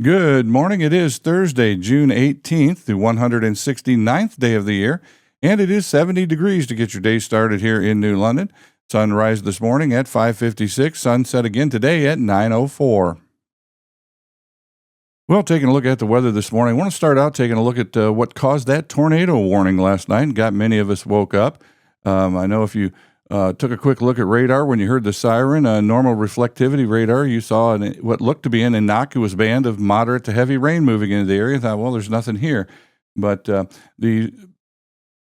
Good morning. It is Thursday, June 18th, the 169th day of the year, and it is 70 degrees to get your day started here in New London. Sunrise this morning at 5:56, sunset again today at 9:04. Well, taking a look at the weather this morning, I want to start out taking a look at what caused that tornado warning last night and got many of us woke up. I know if you took a quick look at radar when you heard the siren, normal reflectivity radar, you saw what looked to be an innocuous band of moderate to heavy rain moving into the area. I thought, well, there's nothing here. But the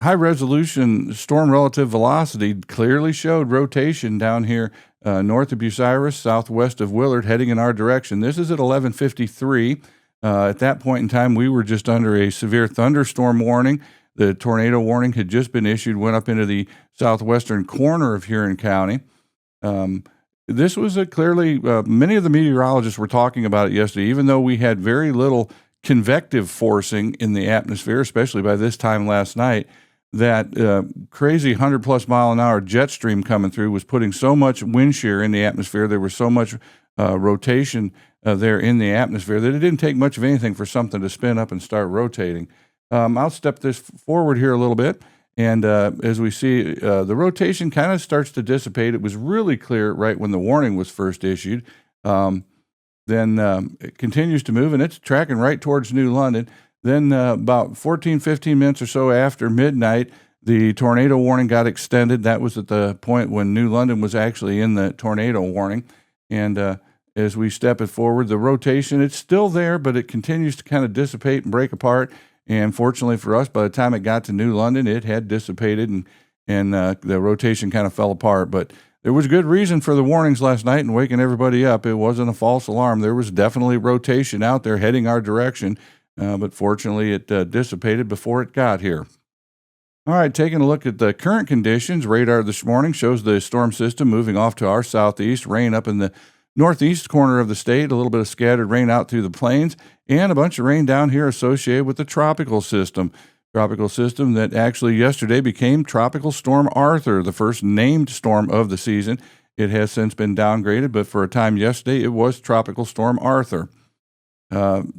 high resolution storm relative velocity clearly showed rotation down here north of Bucyrus, southwest of Willard, heading in our direction. This is at 11:53. At that point in time, we were just under a severe thunderstorm warning. The tornado warning had just been issued, went up into the southwestern corner of Huron County. This was clearly, many of the meteorologists were talking about it yesterday, even though we had very little convective forcing in the atmosphere, especially by this time last night. That crazy 100-plus mile an hour jet stream coming through was putting so much wind shear in the atmosphere. There was so much rotation there in the atmosphere that it didn't take much of anything for something to spin up and start rotating. I'll step this forward here a little bit, and as we see, the rotation kind of starts to dissipate. It was really clear right when the warning was first issued. Then it continues to move, and it's tracking right towards New London. Then about 15 minutes or so after midnight, the tornado warning got extended. That was at the point when New London was actually in the tornado warning. And as we step it forward, the rotation, it's still there, but it continues to kind of dissipate and break apart. And fortunately for us, by the time it got to New London, it had dissipated and the rotation kind of fell apart. But there was good reason for the warnings last night and waking everybody up. It wasn't a false alarm. There was definitely rotation out there heading our direction. But fortunately, it dissipated before it got here. All right, taking a look at the current conditions, radar this morning shows the storm system moving off to our southeast, rain up in the northeast corner of the state, a little bit of scattered rain out through the plains, and a bunch of rain down here associated with the tropical system. Tropical system that actually yesterday became Tropical Storm Arthur, the first named storm of the season. It has since been downgraded, but for a time yesterday, it was Tropical Storm Arthur.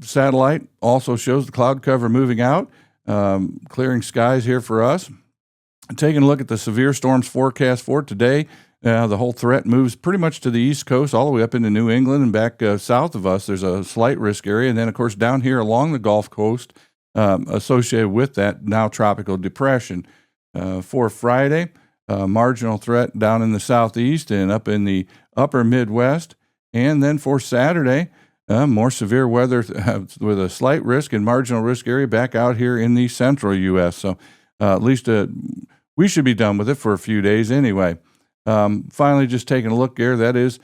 Satellite also shows the cloud cover moving out, clearing skies here for us. Taking a look at the severe storms forecast for today, the whole threat moves pretty much to the east coast, all the way up into New England and back south of us. There's a slight risk area. And then, of course, down here along the Gulf Coast, associated with that now tropical depression. For Friday, marginal threat down in the southeast and up in the upper Midwest. And then for Saturday, more severe weather with a slight risk and marginal risk area back out here in the central U.S. So at least we should be done with it for a few days anyway. Finally, just taking a look here, that is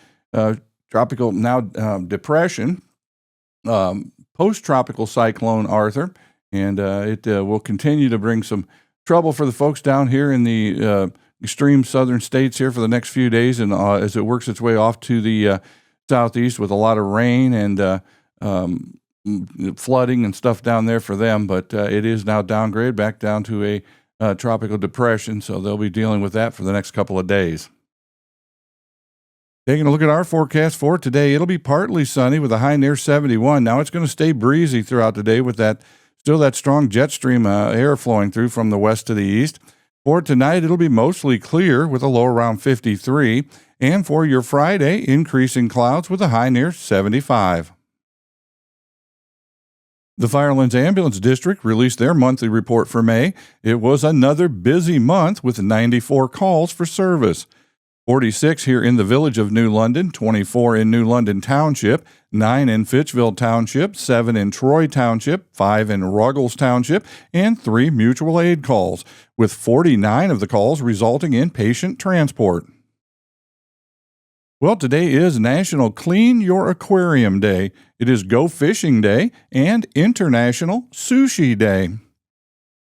tropical now depression, post-tropical cyclone Arthur, and it will continue to bring some trouble for the folks down here in the extreme southern states here for the next few days, and as it works its way off to the southeast with a lot of rain and flooding and stuff down there for them, but it is now downgraded back down to a tropical depression, so they'll be dealing with that for the next couple of days. Taking a look at our forecast for today, it'll be partly sunny with a high near 71. Now it's going to stay breezy throughout the day with that strong jet stream air flowing through from the west to the east. For tonight, it'll be mostly clear with a low around 53. And for your Friday, increasing clouds with a high near 75. The Firelands Ambulance District released their monthly report for May. It was another busy month with 94 calls for service. 46 here in the village of New London, 24 in New London Township, 9 in Fitchville Township, 7 in Troy Township, 5 in Ruggles Township, and 3 mutual aid calls, with 49 of the calls resulting in patient transport. Well, today is National Clean Your Aquarium Day. It is Go Fishing Day and International Sushi Day.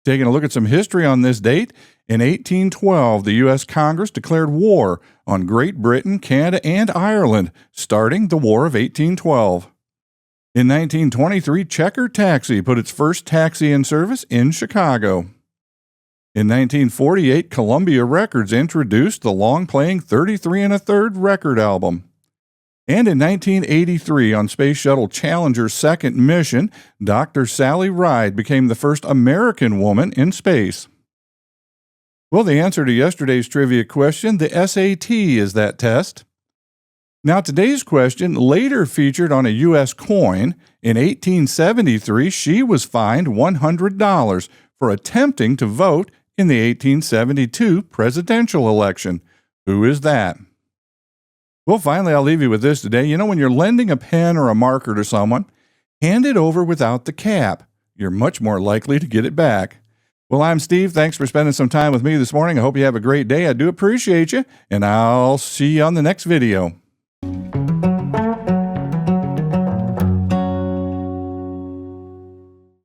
Taking a look at some history on this date, in 1812, the U.S. Congress declared war on Great Britain, Canada, and Ireland, starting the War of 1812. In 1923, Checker Taxi put its first taxi in service in Chicago. In 1948, Columbia Records introduced the long-playing 33 1/3 record album. And in 1983, on Space Shuttle Challenger's second mission, Dr. Sally Ride became the first American woman in space. Well, the answer to yesterday's trivia question, the SAT, is that test. Now, today's question, later featured on a U.S. coin. In 1873, she was fined $100 for attempting to vote in the 1872 presidential election. Who is that? Well, finally, I'll leave you with this today. You know, when you're lending a pen or a marker to someone, hand it over without the cap. You're much more likely to get it back. Well, I'm Steve. Thanks for spending some time with me this morning. I hope you have a great day. I do appreciate you, and I'll see you on the next video.